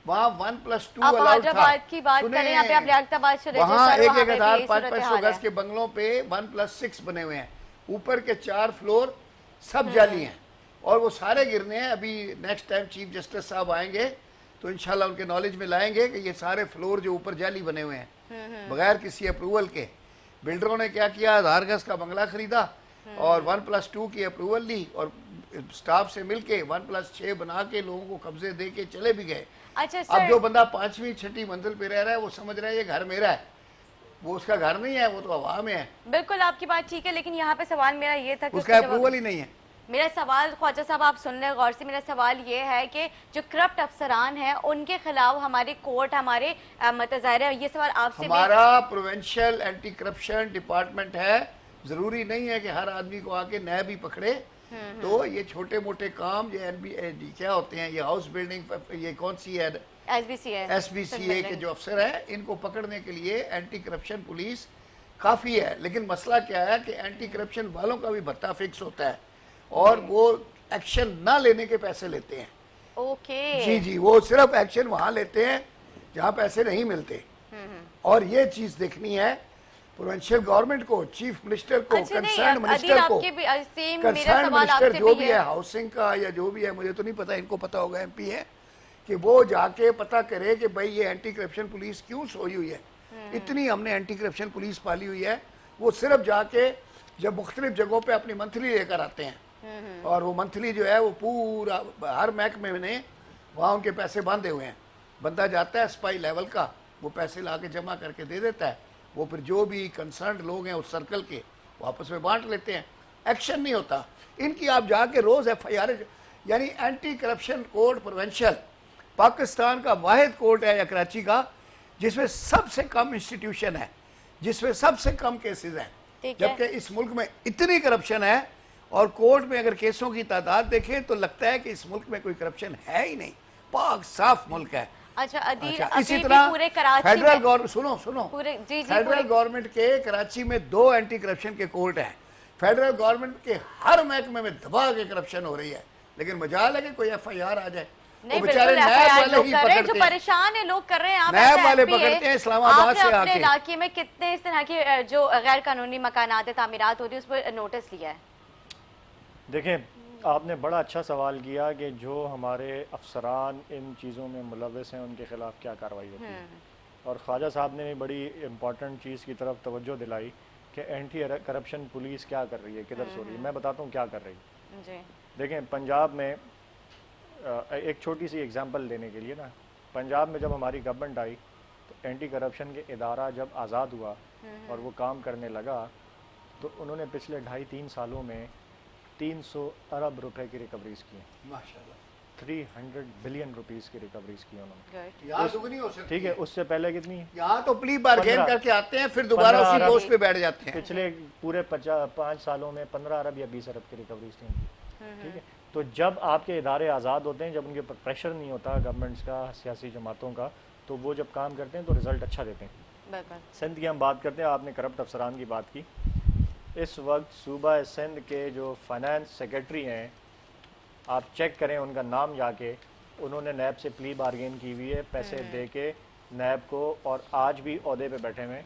वहाँ 1+2 अब अलाउड था। बहादुराबाद की बात सुने, करें, यहाँ पे आप लियाकताबाद चले जाओ, वहाँ सर, वहाँ 1-1 पे भी हजार यही 500 सूरत-ए-हाल गज है। के बंगलों पे 1+6 बने हुए हैं। ऊपर के 4 फ्लोर सब जाली हैं, और वो सारे गिरने हैं। अभी नेक्स्ट टाइम चीफ जस्टिस साहब आएंगे तो इंशाल्लाह उनके नॉलेज में लाएंगे कि ये सारे फ्लोर जो ऊपर जाली बने हुए हैं बगैर किसी अप्रूवल के। बिल्डरों ने क्या किया, 1000 गज का बंगला खरीदा और 1+2 की अप्रूवल ली, और स्टाफ से मिलके 1+6 बना के लोगों को कब्जे दे के चले भी गए। अच्छा अब सर, जो बंदा 5वीं 6ठी मंजिल पे रह रहा है, वो समझ रहा है ये घर मेरा है। वो उसका घर नहीं है, वो तो हवा में है, बिल्कुल आपकी बात ठीक है, लेकिन यहाँ पे सवाल मेरा ये था कि उसका उसका जवाब- अप्रूवल ही नहीं है। मेरा सवाल ख्वाजा साहब आप सुन लें गौर से। मेरा सवाल ये है कि जो करप्ट अफसरान हैं उनके खिलाफ हमारी कोर्ट, हमारे मतज़ाहिर है, ये सवाल आपसे भी हमारा प्रोविंशियल एंटी करप्शन डिपार्टमेंट है। जरूरी नहीं है कि हर आदमी को आके नैब ही पकड़े। तो ये छोटे मोटे काम, ये NBAD क्या होते हैं, ये हाउस बिल्डिंग, ये कौन सी है, SBCA के जो अफसर हैं, इनको पकड़ने के लिए एंटी करप्शन पुलिस काफ़ी है। लेकिन मसला क्या है कि एंटी करप्शन वालों का भी भत्ता फिक्स होता है, और वो एक्शन ना लेने के पैसे लेते हैं। ओके जी जी, वो सिर्फ एक्शन वहाँ लेते हैं जहाँ पैसे नहीं मिलते। और ये चीज़ देखनी है प्रोविंशियल गवर्नमेंट को, चीफ मिनिस्टर को, अच्छा, नहीं, कंसर्न अदील मिनिस्टर को, आपके भी सेम मेरा कंसर्न सवाल मिनिस्टर आपसे जो भी भी है, हाउसिंग का या जो भी है, मुझे तो नहीं पता, इनको पता होगा, MP है, कि वो जाके पता करे कि भाई ये एंटी करप्शन पुलिस क्यों सोई हुई है। इतनी हमने एंटी करप्शन पुलिस पाली हुई है। वो सिर्फ जाके जब मुख्तलिफ जगहों पे अपनी मंथली लेकर आते हैं, और वो मंथली जो है वो पूरा हर महकमे में वहाँ उनके पैसे बांधे हुए हैं। बंदा जाता है स्पाई लेवल का, वो पैसे ला के जमा करके दे देता है, वो फिर जो भी कंसर्न लोग हैं उस सर्कल के वो आपस में बांट लेते हैं, एक्शन नहीं होता इनकी। आप जाके रोज़ FIR, यानी एंटी करप्शन कोर्ट प्रोवेंशन पाकिस्तान का वाहिद कोर्ट है या कराची का जिसमें सबसे कम इंस्टीट्यूशन है, जिसमें सबसे कम केसेस हैं, ठीक है। जबकि इस मुल्क में इतनी करप्शन है और कोर्ट में अगर केसों की तादाद देखें तो लगता है कि इस मुल्क में कोई करप्शन है ही नहीं, पाक साफ मुल्क है। अच्छा अदील, अच्छा, अभी इसी भी तरह पूरे कराची फेडरल में गवर्नमेंट, सुनो पूरे जी फेडरल पूरे गवर्नमेंट के कराची में 2 एंटी करप्शन के कोर्ट हैं। फेडरल गवर्नमेंट के हर महकमे में दबा के करप्शन हो रही है, लेकिन मजाल है कि कोई FIR आ जाए। नहीं, वो बेचारे बिल्कुल नैब FIR वाले लोग ही कर रहे हैं, जो पकड़ते हैं, परेशान है लोग कर रहे हैं। आप नैब ऐसे वाले MP है, पकड़ते हैं इस्लामाबाद आपने से अपने आके। इलाके में कितने इस तरह की जो गैर कानूनी मकानात तामीरात हो रही है उस पर नोटिस लिया है? देखें, आपने बड़ा अच्छा सवाल किया कि जो हमारे अफसरान इन चीज़ों में मुलव्वस हैं उनके ख़िलाफ़ क्या कार्रवाई होती है। और ख्वाजा साहब ने भी बड़ी इम्पॉर्टेंट चीज़ की तरफ तवज्जो दिलाई कि एंटी करप्शन पुलिस क्या कर रही है, किधर से हो रही है। मैं बताता हूँ क्या कर रही है। जी देखें, पंजाब में एक छोटी सी एग्जांपल देने के लिए ना, पंजाब में जब हमारी गवर्नमेंट आई तो एंटी करप्शन के इदारा जब आज़ाद हुआ और वो काम करने लगा तो उन्होंने पिछले 2.5-3 सालों में 300 अरब रुपए की रिकवरीज की हैं। माशाल्लाह 300 बिलियन रुपीस की रिकवरीज की उन्होंने। गुड। यहाँ दुगनी हो सकती ठीक है, उससे पहले कितनी? यहाँ तो प्ली बार्गेन 15 करके आते हैं फिर दोबारा 15 उसी अरब पोस्ट पे बैठ जाते हैं। पिछले पूरे 5 सालों में 15 अरब या 20 अरब की रिकवरीज थी। ठीक है, तो जब आपके इदारे आज़ाद होते हैं, जब उनके ऊपर प्रेशर नहीं होता गवर्नमेंट्स का, सियासी जमातों का, तो वो जब काम करते हैं तो रिजल्ट अच्छा देते हैं। बिल्कुल। सिंध की हम बात करते हैं, आपने करप्ट अफसरान की बात की। इस वक्त सूबा सिंध के जो फाइनेंस सेक्रेटरी हैं, आप चेक करें उनका नाम जाके, उन्होंने नैब से प्ली बार्गेन की हुई है पैसे दे के नैब को, और आज भी ओहदे पे बैठे हुए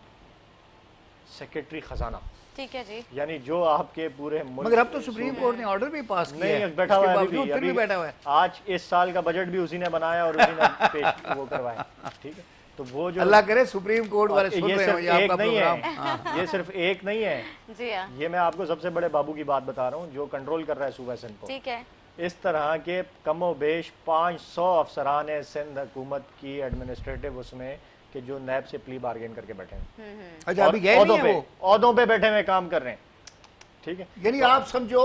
सेक्रेटरी खजाना। ठीक है जी। यानी जो आपके पूरे मुल्क, मगर अब तो सुप्रीम कोर्ट ने ऑर्डर भी पास किया नहीं है, बैठा हुआ है उसके अभी बावजूद फिर भी बैठा हुआ है। आज इस साल का बजट भी उसी ने बनाया और उसी ने पेश वो करवाया। ठीक है, तो वो जो अल्लाह करे सुप्रीम कोर्ट वाले सुन ये रहे हो सिर्फ ये आपका एक नहीं प्रोग्राम। है, ये सिर्फ एक नहीं है, जी हाँ, ये मैं आपको सबसे बड़े बाबू की बात बता रहा हूँ जो कंट्रोल कर रहा है सूबा सिंध को। ठीक है। इस तरह के कमो बेश 500 अफसरान है सिंध हुकूमत की एडमिनिस्ट्रेटिव उसमें कि जो नैब से प्ली बार्गेन करके बैठे हैं। अच्छा अभी गए ओहदों नहीं है पे वो, ओहदों पे बैठे हुए काम कर रहे हैं। ठीक है, यानी आप समझो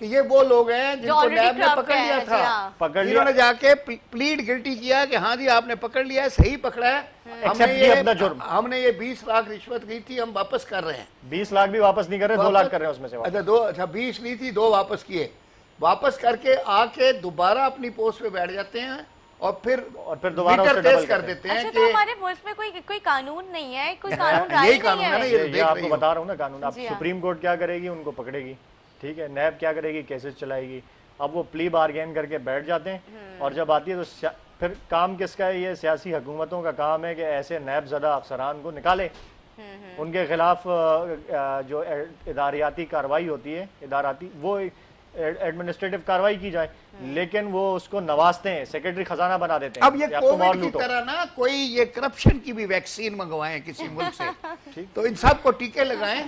कि ये वो लोग हैं जिनको already नैब ने corrupt पकड़ हैं, लिया जी था, हाँ। पकड़ लिया, इन्होंने जाके प्लीड गिल्टी किया कि हाँ जी आपने पकड़ लिया है, सही पकड़ा है, Accept किया अपना जुर्म। हमने ये 20 लाख रिश्वत ली थी, हम वापस कर रहे हैं। 20 लाख भी वापस नहीं कर रहे, 2 लाख कर रहे हैं उसमें से वापस। अच्छा 2, अच्छा 20 ली थी, 2 वापस किए, वापस करके आके दोबारा अपनी पोस्ट पे बैठ जाते हैं और फिर दोबारा उससे टेस्ट डबल कर करते हैं। देते हैं अच्छा, कि तो हमारे मुल्क में कोई कानून नहीं है, कोई कानून राय यही नहीं कानून है ना, है। ये ये देख आपको रही हो। बता रहा हूँ ना कानून। अब जी हाँ। सुप्रीम कोर्ट क्या करेगी, उनको पकड़ेगी। ठीक है, नैब क्या करेगी, केसेस चलाएगी। अब वो प्ली बार्गेन करके बैठ जाते हैं और जब आती है तो फिर काम किसका है? ये सियासी हुकूमतों का काम है कि ऐसे नैब ज़दा अफसरान को निकाले, उनके खिलाफ जो इदारियाती कार्रवाई होती है, इदाराती वो एडमिनिस्ट्रेटिव कार्रवाई की जाए, लेकिन वो उसको नवाजते हैं, सेक्रेटरी खजाना बना देते हैं। अब ये कि अब तुम और कोविड की लूटो। तरह ना कोई ये करप्शन की भी वैक्सीन मंगवाएं किसी मुल्क से, तो इन सब को टीके लगाएं,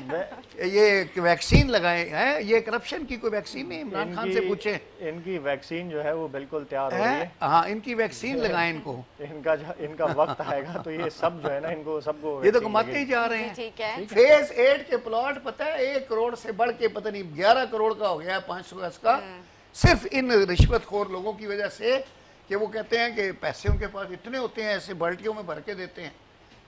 ये वैक्सीन लगाएं हैं, ये करप्शन की कोई वैक्सीन नहीं, इमरान खान से पूछें। इनकी वैक्सीन जो है वो बिल्कुल तैयार हो रही है। हाँ इनकी वैक्सीन लगाएं इनको, इनका वक्त आएगा तो ये सब जो है ना, इनको सबको ये तो वैक्सीन कमाते ही लगेगी। जा रहे जी, हैं। ठीक है। फेज 8 के प्लॉट पता है 1 करोड़ से बढ़ के पता नहीं 11 करोड़ का हो गया है, 500 गज का, सिर्फ इन रिश्वतखोर लोगों की वजह से कि वो कहते हैं कि पैसे उनके पास इतने होते हैं, ऐसे बाल्टियों में भर के देते हैं,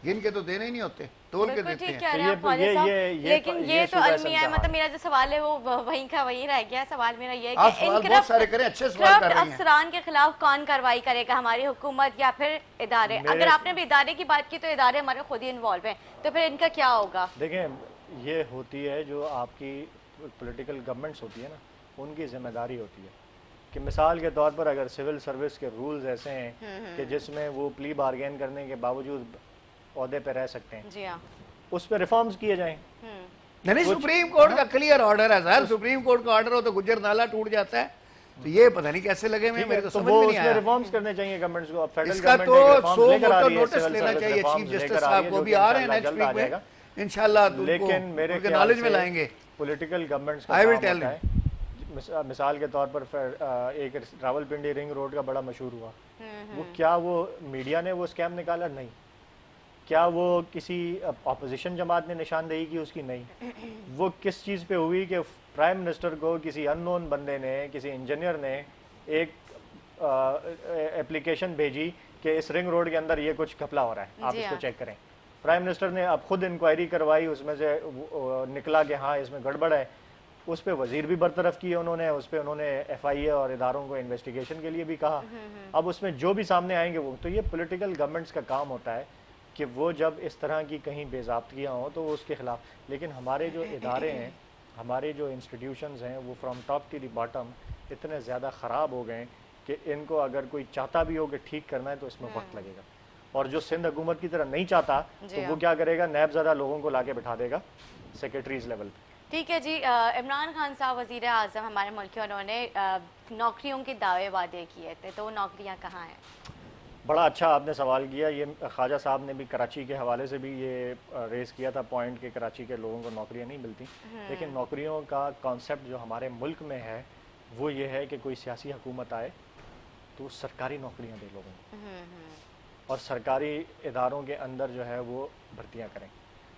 गिन के तो देने ही नहीं होते, तोल के बिल्कुल देते ठीक हैं। कह रहे तो हैं ये- आप ख्वाजा ये- साहब, ये- लेकिन ये ये तो सूबा अलमिया है, सिंध मतलब मेरा जो सवाल है वो वहीं का वहीं रह गया। सवाल मेरा ये है आप कि सवाल इन बहुत सारे करें, अच्छे सवाल कर रही हैं। अफसरान के खिलाफ कौन कार्रवाई करेगा, हमारी हुकूमत या फिर इदारे? मेरे- अगर आपने भी इदारे की बात की तो इदारे हमारे खुद ही इन्वॉल्व हैं, तो फिर इनका क्या होगा? देखें, ये होती है जो आपकी पॉलिटिकल गवर्नमेंट्स होती है ना, उनकी जिम्मेदारी होती है कि मिसाल के तौर पर अगर सिविल सर्विस के रूल्स ऐसे हैं कि जिसमें वो प्ली बार्गेन करने के बावजूद ओहदे पे रह सकते हैं, जी हाँ। उस पर रिफॉर्म्स किए जाएं। नहीं सुप्रीम कोर्ट का क्लियर ऑर्डर है सर, सुप्रीम कोर्ट का ऑर्डर हो तो गुज्जर नाला टूट जाता है, तो ये पता नहीं कैसे लगे हुए हैं, मेरे को तो समझ वो में नहीं उसमें आया। रिफॉर्म्स करने चाहिए गवर्नमेंट्स को। अब फेडरल इसका तो गवर्नमेंट सो लेकर आ मोटो रही है, नोटिस सिविल लेना सर्विस चाहिए रिफॉर्म्स चीफ जस्टिस लेकर आ रही साहब है, को, जो भी कि आ रहे हैं इंशाल्लाह नेक्स्ट जल्द आ वीक में जाएगा। इंशाल्लाह, लेकिन मेरे उनके ख्याल नॉलेज में से लाएंगे। पॉलिटिकल गवर्नमेंट्स का I will काम tell होता है। मिसाल के तौर पर एक रावलपिंडी रिंग रोड का बड़ा मशहूर हुआ, वो क्या वो मीडिया ने वो स्कैम निकाला? नहीं। क्या वो किसी अपोजिशन जमात ने निशानदेही की उसकी? नहीं। वो किस चीज़ पे हुई कि प्राइम मिनिस्टर को किसी अननोन बंदे ने, किसी इंजीनियर ने एक एप्लीकेशन भेजी कि इस रिंग रोड के अंदर ये कुछ घपला हो रहा है, आप जी इसको हाँ। चेक करें। प्राइम मिनिस्टर ने अब खुद इंक्वायरी करवाई, उसमें से निकला कि हाँ इसमें गड़बड़ है। उस पर वजीर भी बरतरफ किए उन्होंने, उस पर उन्होंने FIA और इदारों को इन्वेस्टिगेशन के लिए भी कहा। अब उसमें जो भी सामने आएंगे वो, तो ये पॉलिटिकल गवर्नमेंट्स का काम होता है कि वो जब इस तरह की कहीं बेज़ाब्तियाँ हों तो वो उसके खिलाफ। लेकिन हमारे जो इदारे हैं, हमारे जो इंस्टीट्यूशंस हैं, वो from top to the bottom इतने ज़्यादा ख़राब हो गए कि इनको अगर कोई चाहता भी हो कि ठीक करना है तो इसमें वक्त लगेगा। और जो सिंध हुकूमत की तरह नहीं चाहता तो वो क्या करेगा, नैब ज़्यादा लोगों को लाके बैठा देगा सेक्रेटरीज लेवल पे। ठीक है जी। इमरान खान साहब वज़ीर आज़म हमारे मुल्क के, उन्होंने नौकरियों के दावे वादे किए थे, तो वो नौकरियां कहाँ हैं? बड़ा अच्छा आपने सवाल किया। ये ख्वाजा साहब ने भी कराची के हवाले से भी ये रेस किया था पॉइंट कि कराची के लोगों को नौकरियां नहीं मिलती। लेकिन नौकरियों का कॉन्सेप्ट जो हमारे मुल्क में है वो ये है कि कोई सियासी हुकूमत आए तो सरकारी नौकरियां दे लोगों को, और सरकारी इदारों के अंदर जो है वो भर्तियां करें।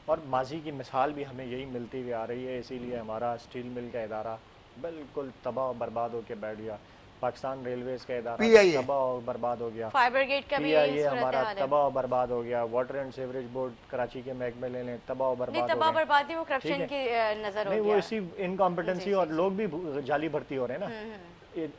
और माजी की मिसाल भी हमें यही मिलती हुई आ रही है, इसीलिए हमारा स्टील मिल का इदारा बिल्कुल तबाह और बर्बाद होकर बैठ गया। पाकिस्तान रेलवेज़ का इदारा PIA तबाह और बर्बाद हो गया। फायर ब्रिगेड का भी PIA सूरत हमारा हाल है। तबाह और बर्बाद हो गया। Water and sewerage board Karachi के महकमे ले लें, तबाह और नहीं, बर्बाद तबाह हो गए। बर्बादी वो ठीक करप्शन है। की नजर हो नहीं, वो गया। इसी इनकॉम्पिटेंसी और लोग भी जाली भर्ती हो रहे हैं ना।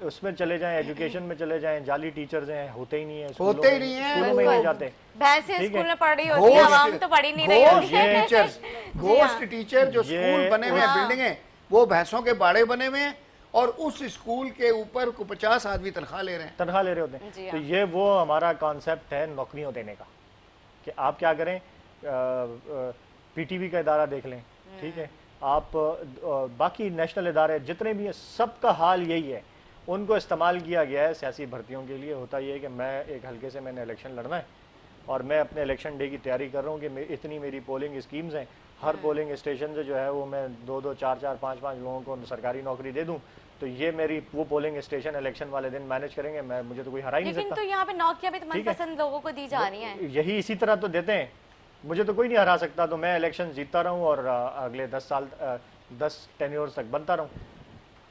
उसमें चले जाएं, एजुकेशन में चले जाएं, जाली टीचर्स हैं, होते ही नहीं है, होते ही नहीं है, स्कूलों में ही नहीं जाते। भैंसें ठीक स्कूल है। में पढ़ रही होती है, आवाम तो पढ़ ही नहीं रही होती है। टीचर्स, गोस्ट टीचर जो ये स्कूल बने हुए हैं, बिल्डिंगें वो भैंसों के बाड़े बने हुए हैं, और उस स्कूल के ऊपर को 50 आदमी तनख्वाह ले रहे हैं। तनख्वाह ले रहे होते जी हैं। हाँ। तो ये वो हमारा कॉन्सेप्ट है नौकरियों देने का कि आप क्या करें। PTV का इदारा देख लें, ठीक है, आप बाकी नेशनल इदारे जितने भी हैं सबका हाल यही है। उनको इस्तेमाल किया गया है सियासी भर्तियों के लिए। होता ये है कि मैं एक हल्के से मैंने इलेक्शन लड़ना है और मैं अपने इलेक्शन डे की तैयारी कर रहा हूँ कि इतनी मेरी पोलिंग स्कीम्स हैं, हर पोलिंग स्टेशन से जो है वो मैं 2-2, 4-4, 5-5 लोगों को सरकारी नौकरी दे दूँ, तो ये मेरी वो पोलिंग स्टेशन इलेक्शन वाले दिन मैनेज करेंगे। मुझे तो कोई हरा ही नहीं लेकिन सकता। तो यहाँ पे नौकरियां भी तो ठीक है। मनपसंद लोगों को दी जा रही हैं। यही इसी तरह तो देते हैं, मुझे तो कोई नहीं हरा सकता, तो मैं इलेक्शन जीतता रहूं और अगले 10 साल 10 टेन्योर्स तक बनता रहूं।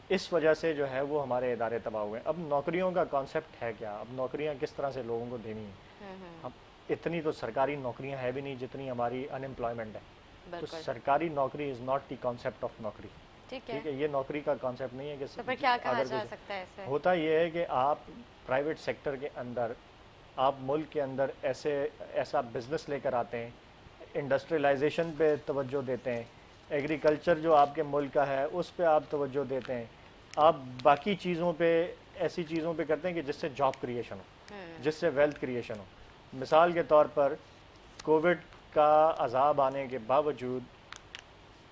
इस वजह से जो है वो हमारे इदारे तबाह हुए हैं। अब नौकरियों का कॉन्सेप्ट है क्या, अब नौकरियां किस तरह से लोगों को देनी है। अब इतनी तो सरकारी नौकरियां है भी नहीं जितनी हमारी अनएम्प्लॉयमेंट है। तो बिल्कुल। सरकारी नौकरी is not the concept of नौकरी। ठीक ठीक है। है, ये नौकरी का कॉन्सेप्ट नहीं है कि तो फिर क्या कहा अगर जा कुछ- सकता है इससे? होता ये है कि आप प्राइवेट सेक्टर के अंदर, आप मुल्क के अंदर ऐसा बिजनेस लेकर आते हैं, इंडस्ट्रियलाइजेशन पे तवज्जो देते हैं, एग्रीकल्चर जो आपके मुल्क का है उस पे आप तवज्जो देते हैं, आप बाकी चीज़ों पे, ऐसी चीज़ों पे करते हैं कि जिससे जॉब क्रिएशन हो, जिससे वेल्थ क्रिएशन हो। मिसाल के तौर पर कोविड का अजाब आने के बावजूद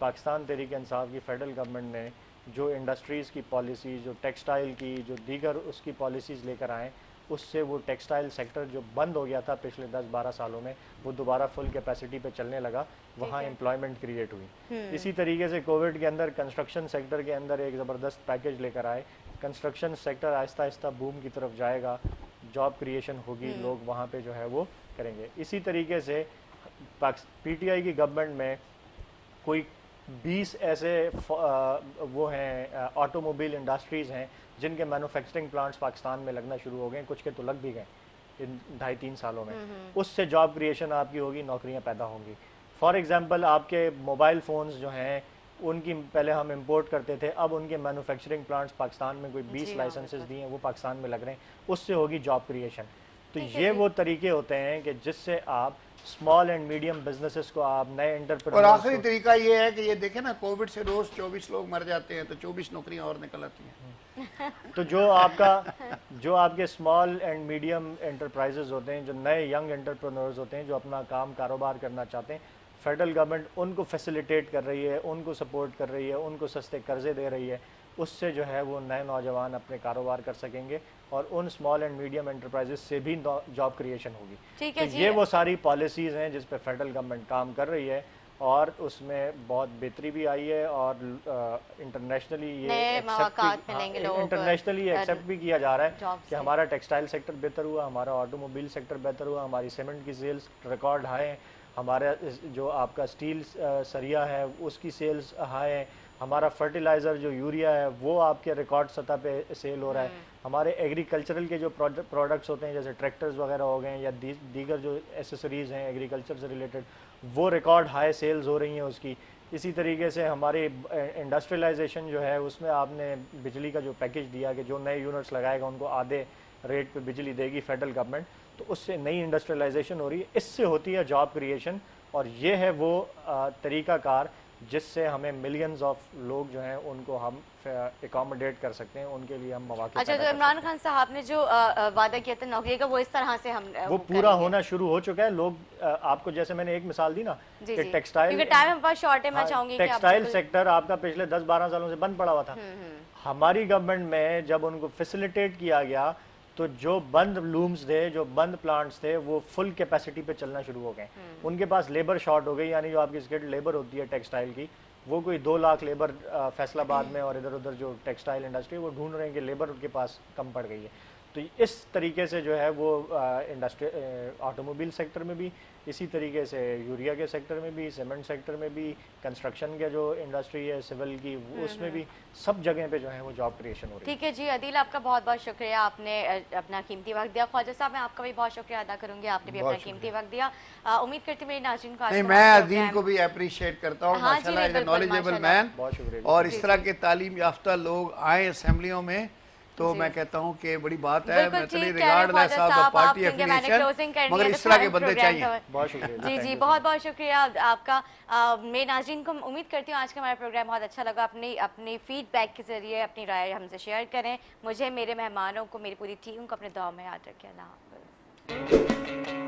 पाकिस्तान तहरीक इंसाफ की फेडरल गवर्नमेंट ने जो इंडस्ट्रीज़ की पॉलिसीज़, जो टेक्सटाइल की, जो दीगर उसकी पॉलिसीज़ लेकर आए, उससे वो टेक्सटाइल सेक्टर जो बंद हो गया था पिछले 10-12 सालों में, वो दोबारा फुल कैपेसिटी पे चलने लगा। वहाँ एम्प्लॉयमेंट क्रिएट हुई। इसी तरीके से कोविड के अंदर कंस्ट्रक्शन सेक्टर के अंदर एक ज़बरदस्त पैकेज लेकर आए। Construction sector Aahista Aahista boom की तरफ जाएगा, जॉब क्रिएशन होगी, लोग वहाँ पे जो है वो करेंगे। इसी तरीके से PTI की गवर्नमेंट में कोई 20 ऐसे वो हैं ऑटोमोबाइल इंडस्ट्रीज़ हैं जिनके मैन्युफैक्चरिंग प्लांट्स पाकिस्तान में लगना शुरू हो गए, कुछ के तो लग भी गए इन 2.5-3 सालों में। उससे जॉब क्रिएशन आपकी होगी, नौकरियां पैदा होंगी। फॉर एग्जांपल आपके मोबाइल फ़ोन्स जो हैं उनकी पहले हम इंपोर्ट करते थे, अब उनके मैन्युफैक्चरिंग प्लांट्स पाकिस्तान में कोई 20 लाइसेंसेस दिए हैं, वो पाकिस्तान में लग रहे हैं, उससे होगी जॉब क्रिएशन। तो ये वो तरीके होते हैं कि जिससे आप स्मॉल एंड मीडियम बिजनेसेस को, आप नए और एंटरप्रेन्योर्स आखिरी तरीका ये है कि ये देखें ना, कोविड से रोज 24 लोग मर जाते हैं, तो 24 नौकरियां और निकल आती हैं। तो जो आपके स्मॉल एंड मीडियम एंटरप्राइजेज होते हैं, जो नए यंग एंटरप्रेन्योर्स होते हैं, जो अपना काम कारोबार करना चाहते हैं, फेडरल गवर्नमेंट उनको फैसिलिटेट कर रही है, उनको सपोर्ट कर रही है, उनको सस्ते कर्जे दे रही है। उससे जो है वो नए नौजवान अपने कारोबार कर सकेंगे और उन स्मॉल एंड मीडियम एंटरप्राइजेस से भी जॉब क्रिएशन होगी। ठीक तो है जी। ये वो सारी पॉलिसीज़ हैं जिस पे फेडरल गवर्नमेंट काम कर रही है और उसमें बहुत बेहतरी भी आई है और इंटरनेशनली नए ये मौकात मिलेंगे लोगों को, इंटरनेशनली एक्सेप्ट भी किया जा रहा है जॉब कि से। हमारा टेक्सटाइल सेक्टर बेहतर हुआ, हमारा ऑटोमोबाइल सेक्टर बेहतर हुआ, हमारी सीमेंट की सेल्स रिकॉर्ड हाई हैं हमारा जो आपका स्टील सरिया है उसकी सेल्स हाई है, हमारा फर्टिलाइज़र जो यूरिया है वो आपके रिकॉर्ड सतह पे सेल हो रहा है, हमारे एग्रीकल्चरल के जो प्रोडक्ट्स होते हैं जैसे ट्रैक्टर्स वगैरह हो गए या दीगर जो एसेसरीज़ हैं एग्रीकल्चर से रिलेटेड वो रिकॉर्ड हाई सेल्स हो रही हैं उसकी। इसी तरीके से हमारी इंडस्ट्रियलाइजेशन जो है उसमें आपने बिजली का जो पैकेज दिया कि जो नए यूनिट्स लगाएगा उनको आधे रेट पे बिजली देगी फेडरल गवर्नमेंट, तो उससे नई इंडस्ट्रियलाइजेशन हो रही है, इससे होती है जॉब क्रिएशन। और ये है वो तरीक़ाकार जिससे हमें मिलियंस ऑफ लोग जो हैं उनको हम एकोमोडेट कर सकते हैं, उनके लिए हम मौके। अच्छा, तो इमरान खान साहब ने जो वादा किया था नौकरी का वो इस तरह से हम वो पूरा होना शुरू हो चुका है। लोग आपको जैसे मैंने एक मिसाल दी ना कि टेक्सटाइल, क्योंकि टाइम हमारे पास शॉर्ट है, मैं चाहूंगी कि टेक्सटाइल सेक्टर आपका पिछले 10-12 सालों से बंद पड़ा हुआ था। हमारी गवर्नमेंट में जब उनको फैसिलिटेट किया गया तो जो बंद लूम्स थे, जो बंद प्लांट्स थे, वो फुल कैपेसिटी पे चलना शुरू हो गए। उनके पास लेबर शॉर्ट हो गई, यानी जो आपकी स्किल्ड लेबर होती है टेक्सटाइल की, वो कोई 2 लाख लेबर फैसलाबाद में और इधर उधर जो टेक्सटाइल इंडस्ट्री वो ढूंढ रहे हैं कि लेबर उनके पास कम पड़ गई है। तो इस तरीके से जो है वो इंडस्ट्री ऑटोमोबाइल सेक्टर में भी, इसी तरीके से यूरिया के सेक्टर में भी, सीमेंट सेक्टर में भी, कंस्ट्रक्शन के जो इंडस्ट्री है सिविल की उसमें भी, सब जगह पे जो है वो जॉब क्रिएशन हो रही है। ठीक है जी अदील, आपका बहुत बहुत शुक्रिया, आपने अपना कीमती वक्त दिया। ख्वाजा साहब मैं आपका भी बहुत शुक्रिया अदा करूंगी, आपने भी अपना कीमती वक्त दिया। उम्मीद करती हूँ मेरी नाज़रीन को नहीं, मैं अदील को भी अप्रिशिएट करता हूँ, माशाल्लाह इज अ नॉलेजेबल मैन। बहुत शुक्रिया। और इस तरह के तालीम याफ्ता लोग आए असेंबलियों में तो मैं कहता हूँ कि बड़ी बात है। मैं चलिए regardless of the party affiliation, मगर इस तरह के बंदे चाहिए। बहुत शुक्रिया जी जी, बहुत बहुत शुक्रिया आपका। मेरे नाज़रीन को उम्मीद करती हूँ आज का हमारा प्रोग्राम बहुत अच्छा लगा। अपनी फीडबैक के जरिए अपनी राय हमसे शेयर करें। मुझे, मेरे मेहमानों को, मेरी पूरी टीम को अपने दुआ में याद रखें। अल्लाह हाफ़िज़।